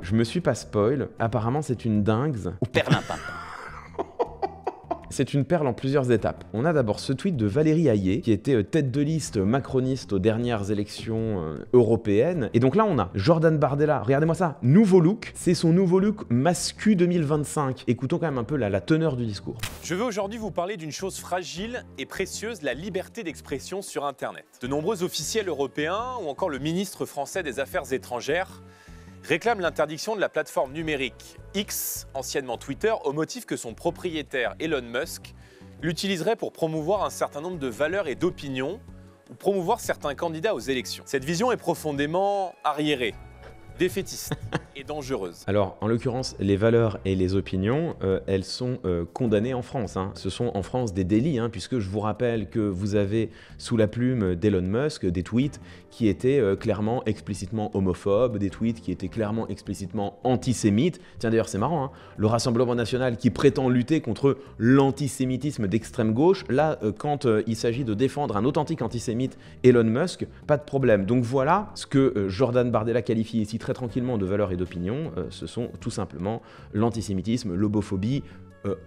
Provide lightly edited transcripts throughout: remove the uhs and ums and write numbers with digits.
Je me suis pas spoil, apparemment c'est une dingue. Perlimpinpin. C'est une perle en plusieurs étapes. On a d'abord ce tweet de Valérie Hayé, qui était tête de liste macroniste aux dernières élections européennes. Et donc là, on a Jordan Bardella. Regardez-moi ça. Nouveau look. C'est son nouveau look Mascu 2025. Écoutons quand même un peu la teneur du discours. Je veux aujourd'hui vous parler d'une chose fragile et précieuse, la liberté d'expression sur Internet. De nombreux officiels européens ou encore le ministre français des Affaires étrangères réclame l'interdiction de la plateforme numérique X, anciennement Twitter, au motif que son propriétaire Elon Musk l'utiliserait pour promouvoir un certain nombre de valeurs et d'opinions ou promouvoir certains candidats aux élections. Cette vision est profondément arriérée, défaitiste et dangereuse. Alors, en l'occurrence, les valeurs et les opinions, elles sont condamnées en France. Ce sont en France des délits, puisque je vous rappelle que vous avez sous la plume d'Elon Musk des tweets qui étaient clairement, explicitement homophobes, des tweets qui étaient clairement, explicitement antisémites. Tiens, d'ailleurs, c'est marrant, le Rassemblement national qui prétend lutter contre l'antisémitisme d'extrême gauche, là, quand il s'agit de défendre un authentique antisémite, Elon Musk, pas de problème. Donc voilà ce que Jordan Bardella qualifie ici très tranquillement de valeurs et d'opinions, ce sont tout simplement l'antisémitisme, l'homophobie,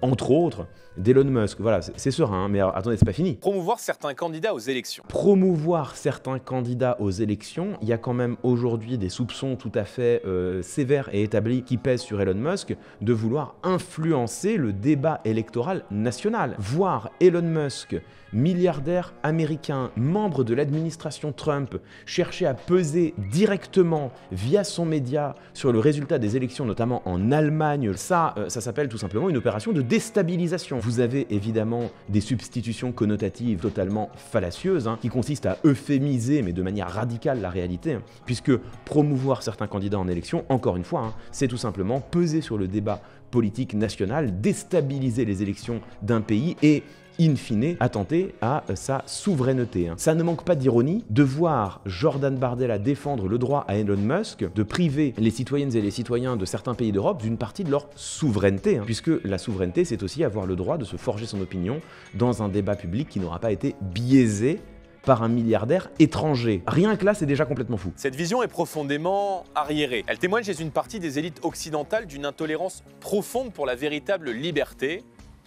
entre autres, d'Elon Musk. Voilà, c'est serein, mais alors, attendez, c'est pas fini. Promouvoir certains candidats aux élections. Promouvoir certains candidats aux élections, il y a quand même aujourd'hui des soupçons tout à fait sévères et établis qui pèsent sur Elon Musk de vouloir influencer le débat électoral national. Voir Elon Musk, milliardaire américain, membre de l'administration Trump, chercher à peser directement via son média sur le résultat des élections, notamment en Allemagne, ça s'appelle tout simplement une opération de déstabilisation. Vous avez évidemment des substitutions connotatives totalement fallacieuses qui consistent à euphémiser, mais de manière radicale, la réalité, puisque promouvoir certains candidats en élection, encore une fois, c'est tout simplement peser sur le débat politique national, déstabiliser les élections d'un pays et in fine, attenter à sa souveraineté. Ça ne manque pas d'ironie de voir Jordan Bardella défendre le droit à Elon Musk de priver les citoyennes et les citoyens de certains pays d'Europe d'une partie de leur souveraineté, puisque la souveraineté, c'est aussi avoir le droit de se forger son opinion dans un débat public qui n'aura pas été biaisé par un milliardaire étranger. Rien que là, c'est déjà complètement fou. Cette vision est profondément arriérée. Elle témoigne chez une partie des élites occidentales d'une intolérance profonde pour la véritable liberté.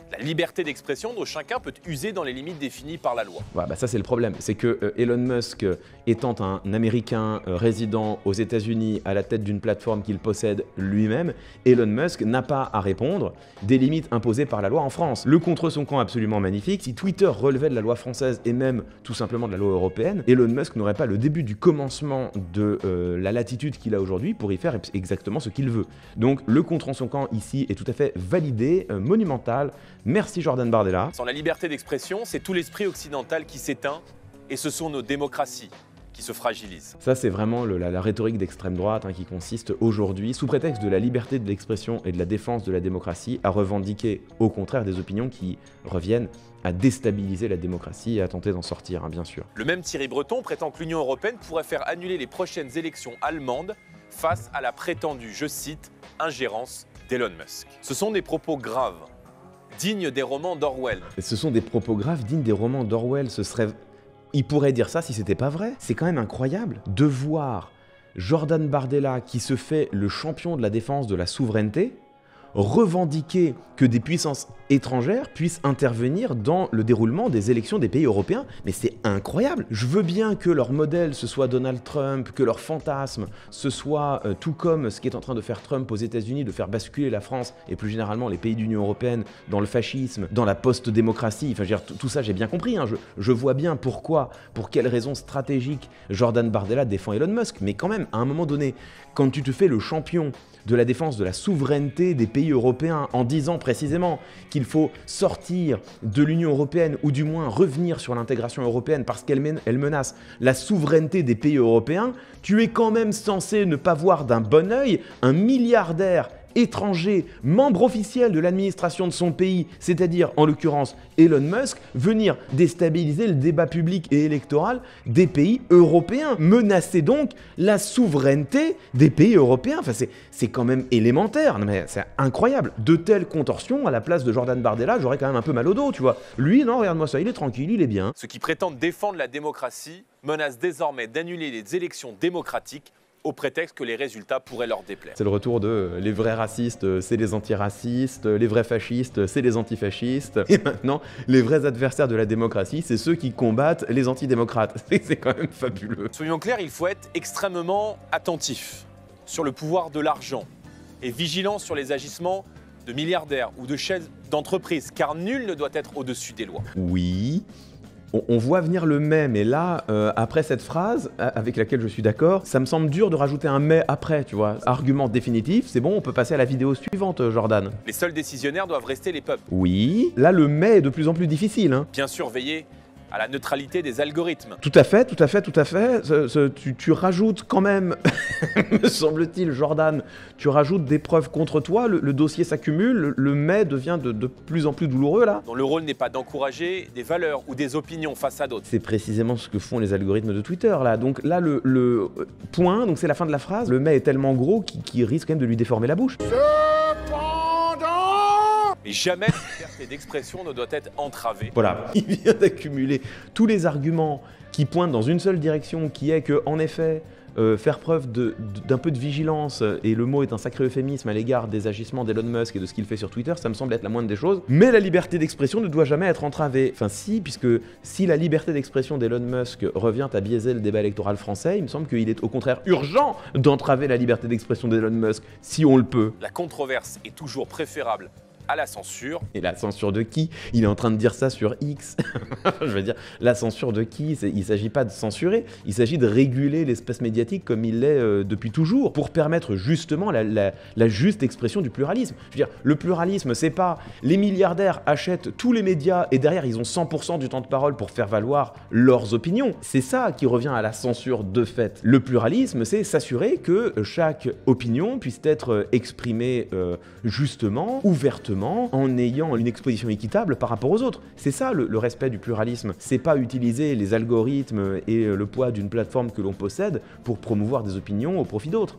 La liberté d'expression dont chacun peut user dans les limites définies par la loi. Ouais, ça c'est le problème, c'est que Elon Musk, étant un Américain résident aux États-Unis à la tête d'une plateforme qu'il possède lui-même, Elon Musk n'a pas à répondre des limites imposées par la loi en France. Le contre son camp absolument magnifique, si Twitter relevait de la loi française et même tout simplement de la loi européenne, Elon Musk n'aurait pas le début du commencement de la latitude qu'il a aujourd'hui pour y faire exactement ce qu'il veut. Donc le contre son camp ici est tout à fait validé, monumental. Merci Jordan Bardella. Sans la liberté d'expression, c'est tout l'esprit occidental qui s'éteint et ce sont nos démocraties qui se fragilisent. Ça, c'est vraiment la rhétorique d'extrême droite qui consiste aujourd'hui, sous prétexte de la liberté de l'expression et de la défense de la démocratie, à revendiquer au contraire des opinions qui reviennent à déstabiliser la démocratie et à tenter d'en sortir, bien sûr. Le même Thierry Breton prétend que l'Union européenne pourrait faire annuler les prochaines élections allemandes face à la prétendue, je cite, ingérence d'Elon Musk. Ce sont des propos graves, dignes des romans d'Orwell. Ce sont des propos graves dignes des romans d'Orwell. Il pourrait dire ça si c'était pas vrai. C'est quand même incroyable de voir Jordan Bardella, qui se fait le champion de la défense de la souveraineté, revendiquer que des puissances étrangères puissent intervenir dans le déroulement des élections des pays européens. Mais c'est incroyable. Je veux bien que leur modèle, ce soit Donald Trump, que leur fantasme, ce soit tout comme ce qui est en train de faire Trump aux États-Unis, de faire basculer la France et plus généralement les pays de l'Union européenne dans le fascisme, dans la post-démocratie. Enfin, je veux dire, tout ça, j'ai bien compris. Je vois bien pourquoi, pour quelles raisons stratégiques Jordan Bardella défend Elon Musk. Mais quand même, à un moment donné, quand tu te fais le champion de la défense de la souveraineté des pays européens en disant précisément qu'il faut sortir de l'Union européenne ou du moins revenir sur l'intégration européenne parce qu'elle menace la souveraineté des pays européens, tu es quand même censé ne pas voir d'un bon œil un milliardaire étranger, membre officiel de l'administration de son pays, c'est-à-dire en l'occurrence Elon Musk, venir déstabiliser le débat public et électoral des pays européens, menacer donc la souveraineté des pays européens. Enfin, c'est quand même élémentaire, non, mais c'est incroyable. De telles contorsions, à la place de Jordan Bardella, j'aurais quand même un peu mal au dos, tu vois. Lui, non, regarde-moi ça, il est tranquille, il est bien. Ceux qui prétendent défendre la démocratie menacent désormais d'annuler les élections démocratiques au prétexte que les résultats pourraient leur déplaire. C'est le retour de les vrais racistes, c'est les antiracistes, les vrais fascistes, c'est les antifascistes, et maintenant, les vrais adversaires de la démocratie, c'est ceux qui combattent les antidémocrates. C'est quand même fabuleux. Soyons clairs, il faut être extrêmement attentif sur le pouvoir de l'argent et vigilant sur les agissements de milliardaires ou de chefs d'entreprise, car nul ne doit être au-dessus des lois. Oui, on voit venir le mais, mais là, après cette phrase, avec laquelle je suis d'accord, ça me semble dur de rajouter un mais après, tu vois. Argument définitif, c'est bon, on peut passer à la vidéo suivante, Jordan. Les seuls décisionnaires doivent rester les peuples. Oui, là le mais est de plus en plus difficile, hein. Bien sûr, veiller à la neutralité des algorithmes. Tout à fait, tout à fait, tout à fait. Tu rajoutes quand même, me semble-t-il, Jordan, tu rajoutes des preuves contre toi, le dossier s'accumule, le mais devient de plus en plus douloureux là. Dont le rôle n'est pas d'encourager des valeurs ou des opinions face à d'autres. C'est précisément ce que font les algorithmes de Twitter là. Donc là, le point, donc c'est la fin de la phrase, le mais est tellement gros qu'il risque quand même de lui déformer la bouche. Et jamais la liberté d'expression ne doit être entravée. Voilà, il vient d'accumuler tous les arguments qui pointent dans une seule direction, qui est que, en effet, faire preuve d'un peu de vigilance, et le mot est un sacré euphémisme à l'égard des agissements d'Elon Musk et de ce qu'il fait sur Twitter, ça me semble être la moindre des choses. Mais la liberté d'expression ne doit jamais être entravée. Enfin si, puisque si la liberté d'expression d'Elon Musk revient à biaiser le débat électoral français, il me semble qu'il est au contraire urgent d'entraver la liberté d'expression d'Elon Musk, si on le peut. La controverse est toujours préférable à la censure. Et la censure de qui? Il est en train de dire ça sur X. Je veux dire, la censure de qui? Il ne s'agit pas de censurer, il s'agit de réguler l'espace médiatique comme il l'est depuis toujours, pour permettre justement la juste expression du pluralisme. Je veux dire, le pluralisme, c'est pas les milliardaires achètent tous les médias et derrière ils ont 100% du temps de parole pour faire valoir leurs opinions. C'est ça qui revient à la censure de fait. Le pluralisme, c'est s'assurer que chaque opinion puisse être exprimée justement, ouvertement, en ayant une exposition équitable par rapport aux autres. C'est ça le respect du pluralisme. C'est pas utiliser les algorithmes et le poids d'une plateforme que l'on possède pour promouvoir des opinions au profit d'autres.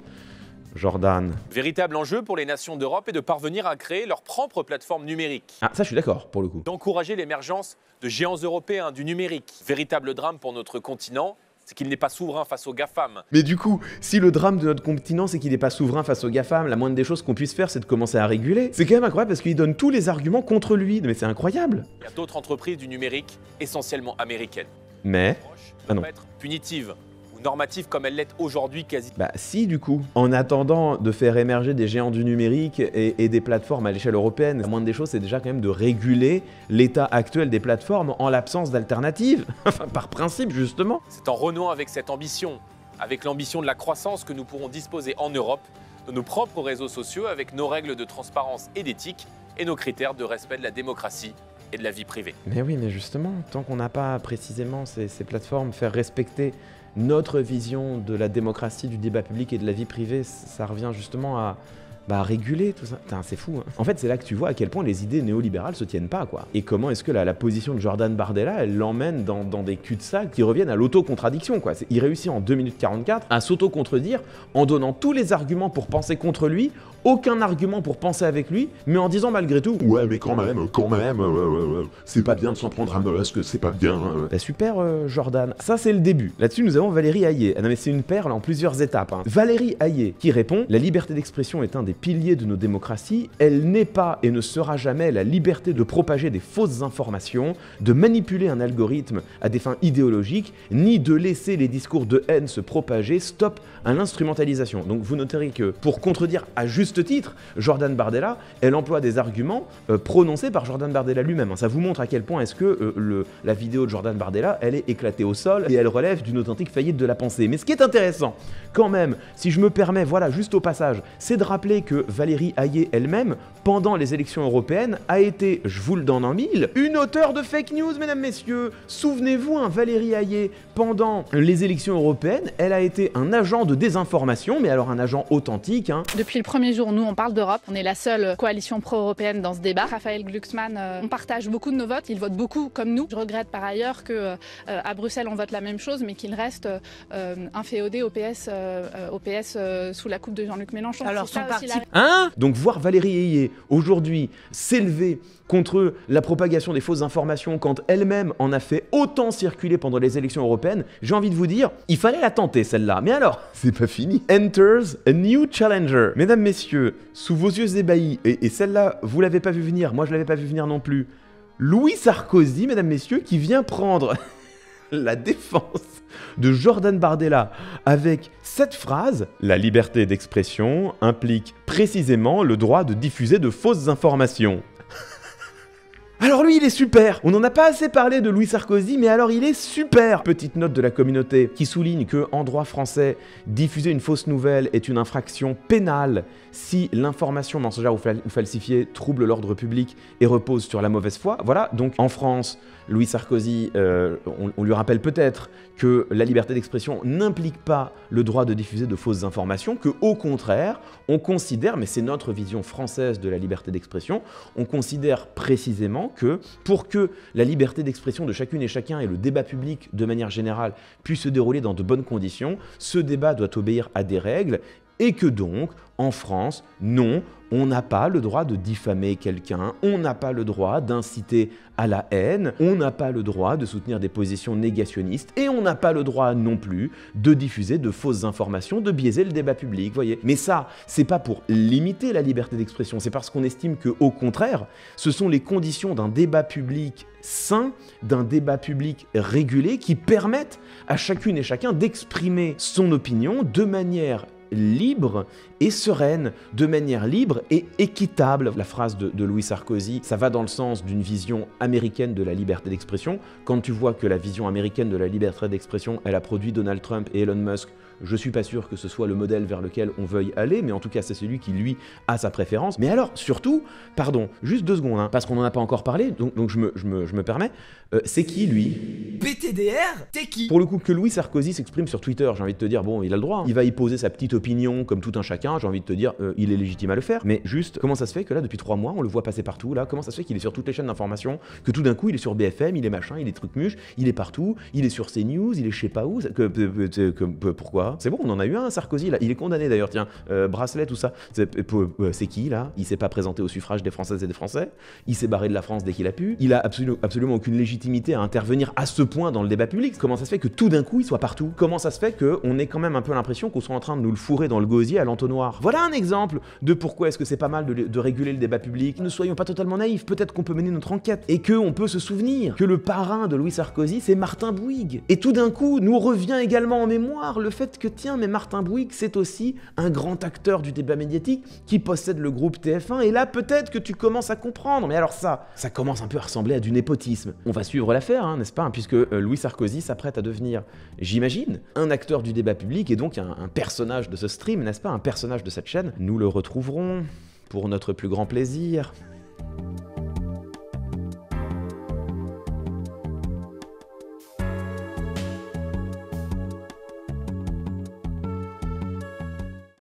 Jordan. Véritable enjeu pour les nations d'Europe est de parvenir à créer leur propre plateforme numérique. Ah, ça je suis d'accord pour le coup. D'encourager l'émergence de géants européens du numérique. Véritable drame pour notre continent, c'est qu'il n'est pas souverain face aux GAFAM. Mais du coup, si le drame de notre continent, c'est qu'il n'est pas souverain face aux GAFAM, la moindre des choses qu'on puisse faire, c'est de commencer à réguler. C'est quand même incroyable parce qu'il donne tous les arguments contre lui. Mais c'est incroyable. Il y a d'autres entreprises du numérique, essentiellement américaines. Mais... ne doit pas être punitive ou normative comme elle l'est aujourd'hui quasi. Bah si du coup. En attendant de faire émerger des géants du numérique et des plateformes à l'échelle européenne, la moindre des choses c'est déjà quand même de réguler l'état actuel des plateformes en l'absence d'alternatives. Enfin par principe justement. C'est en renouant avec cette ambition, avec l'ambition de la croissance que nous pourrons disposer en Europe de nos propres réseaux sociaux avec nos règles de transparence et d'éthique et nos critères de respect de la démocratie et de la vie privée. Mais oui, mais justement, tant qu'on n'a pas précisément ces plateformes faire respecter notre vision de la démocratie, du débat public et de la vie privée, ça revient justement à réguler tout ça. Putain, c'est fou, hein. En fait, c'est là que tu vois à quel point les idées néolibérales se tiennent pas, quoi. Et comment est-ce que la position de Jordan Bardella, elle l'emmène dans des cul-de-sac qui reviennent à l'auto-contradiction, quoi. Il réussit en 2 minutes 44 à s'auto-contredire en donnant tous les arguments pour penser contre lui, aucun argument pour penser avec lui, mais en disant malgré tout « Ouais, mais quand même, c'est pas bien de s'en prendre à Musk, c'est pas bien. » Bah super, Jordan. Ça, c'est le début. Là-dessus, nous avons Valérie Hayé. Ah non, mais c'est une perle en plusieurs étapes, hein. Valérie Hayé qui répond « La liberté d'expression est un des piliers de nos démocraties. Elle n'est pas et ne sera jamais la liberté de propager des fausses informations, de manipuler un algorithme à des fins idéologiques, ni de laisser les discours de haine se propager. Stop à l'instrumentalisation. » Donc vous noterez que pour contredire à juste titre Jordan Bardella, elle emploie des arguments prononcés par Jordan Bardella lui-même. Ça vous montre à quel point est-ce que la vidéo de Jordan Bardella, elle est éclatée au sol et elle relève d'une authentique faillite de la pensée. Mais ce qui est intéressant, quand même, si je me permets, voilà, juste au passage, c'est de rappeler que Valérie Hayé elle-même, pendant les élections européennes, a été, je vous le donne en mille, une auteure de fake news, mesdames, messieurs. Souvenez-vous, hein, Valérie Hayé, pendant les élections européennes, elle a été un agent de désinformation, mais alors un agent authentique, hein. Depuis le premier jour, nous, on parle d'Europe. On est la seule coalition pro-européenne dans ce débat. Raphaël Glucksmann, on partage beaucoup de nos votes. Il vote beaucoup comme nous. Je regrette par ailleurs qu'à Bruxelles, on vote la même chose, mais qu'il reste inféodé au PS sous la coupe de Jean-Luc Mélenchon. Alors son parti possible. Hein? Donc voir Valérie Ayé, aujourd'hui, s'élever contre la propagation des fausses informations quand elle-même en a fait autant circuler pendant les élections européennes, j'ai envie de vous dire, il fallait la tenter celle-là. Mais alors, c'est pas fini. Enters a new challenger. Mesdames, messieurs, sous vos yeux ébahis, et celle-là, vous l'avez pas vu venir, moi je l'avais pas vu venir non plus, Louis Sarkozy, mesdames, messieurs, qui vient prendre la défense de Jordan Bardella avec cette phrase « La liberté d'expression implique précisément le droit de diffuser de fausses informations ». Alors lui, il est super. On n'en a pas assez parlé de Louis Sarkozy, mais alors il est super. Petite note de la communauté qui souligne que en droit français, diffuser une fausse nouvelle est une infraction pénale si l'information mensongère ou falsifiée trouble l'ordre public et repose sur la mauvaise foi. Voilà, donc en France, Louis Sarkozy, on lui rappelle peut-être que la liberté d'expression n'implique pas le droit de diffuser de fausses informations, que au contraire, on considère, mais c'est notre vision française de la liberté d'expression, on considère précisément que pour que la liberté d'expression de chacune et chacun et le débat public de manière générale puisse se dérouler dans de bonnes conditions, ce débat doit obéir à des règles et que donc, en France, non, on n'a pas le droit de diffamer quelqu'un, on n'a pas le droit d'inciter à la haine, on n'a pas le droit de soutenir des positions négationnistes et on n'a pas le droit non plus de diffuser de fausses informations, de biaiser le débat public, voyez. Mais ça, c'est pas pour limiter la liberté d'expression, c'est parce qu'on estime que, au contraire, ce sont les conditions d'un débat public sain, d'un débat public régulé qui permettent à chacune et chacun d'exprimer son opinion de manière libre et sereine, de manière libre et équitable. La phrase de Louis Sarkozy, ça va dans le sens d'une vision américaine de la liberté d'expression. Quand tu vois que la vision américaine de la liberté d'expression, elle a produit Donald Trump et Elon Musk, je suis pas sûr que ce soit le modèle vers lequel on veuille aller, mais en tout cas c'est celui qui lui a sa préférence. Mais alors surtout, pardon, juste 2 secondes, hein, parce qu'on n'en a pas encore parlé, donc je me permets, c'est qui lui? BTDR, t'es qui? Pour le coup, que Louis Sarkozy s'exprime sur Twitter, j'ai envie de te dire, bon, il a le droit, hein. Il va y poser sa petite opinion comme tout un chacun, j'ai envie de te dire, il est légitime à le faire. Mais juste, comment ça se fait que là, depuis 3 mois, on le voit passer partout, là, comment ça se fait qu'il est sur toutes les chaînes d'information, que tout d'un coup, il est sur BFM, il est machin, il est truc-muche, il est partout, il est sur CNews, il est je sais pas où, pourquoi? C'est bon, on en a eu un, Sarkozy, là, il est condamné d'ailleurs, tiens, bracelet, tout ça. C'est qui, là? Il s'est pas présenté au suffrage des Françaises et des Français, il s'est barré de la France dès qu'il a pu, il a absolument aucune légitimité à intervenir à ce point dans le débat public. Comment ça se fait que tout d'un coup, il soit partout? Comment ça se fait qu'on ait quand même un peu l'impression qu'on soit en train de nous le fourrer dans le gosier à l'entonnoir? Voilà un exemple de pourquoi est-ce que c'est pas mal de réguler le débat public. Ne soyons pas totalement naïfs, peut-être qu'on peut mener notre enquête et qu'on peut se souvenir que le parrain de Louis Sarkozy, c'est Martin Bouygues. Et tout d'un coup, nous revient également en mémoire le fait que, tiens, mais Martin Bouygues, c'est aussi un grand acteur du débat médiatique qui possède le groupe TF1, et là, peut-être que tu commences à comprendre. Mais alors ça commence un peu à ressembler à du népotisme. On va suivre l'affaire, hein, n'est-ce pas, puisque Louis Sarkozy s'apprête à devenir, j'imagine, un acteur du débat public et donc un personnage de ce stream, n'est-ce pas, un personnage de cette chaîne. Nous le retrouverons pour notre plus grand plaisir.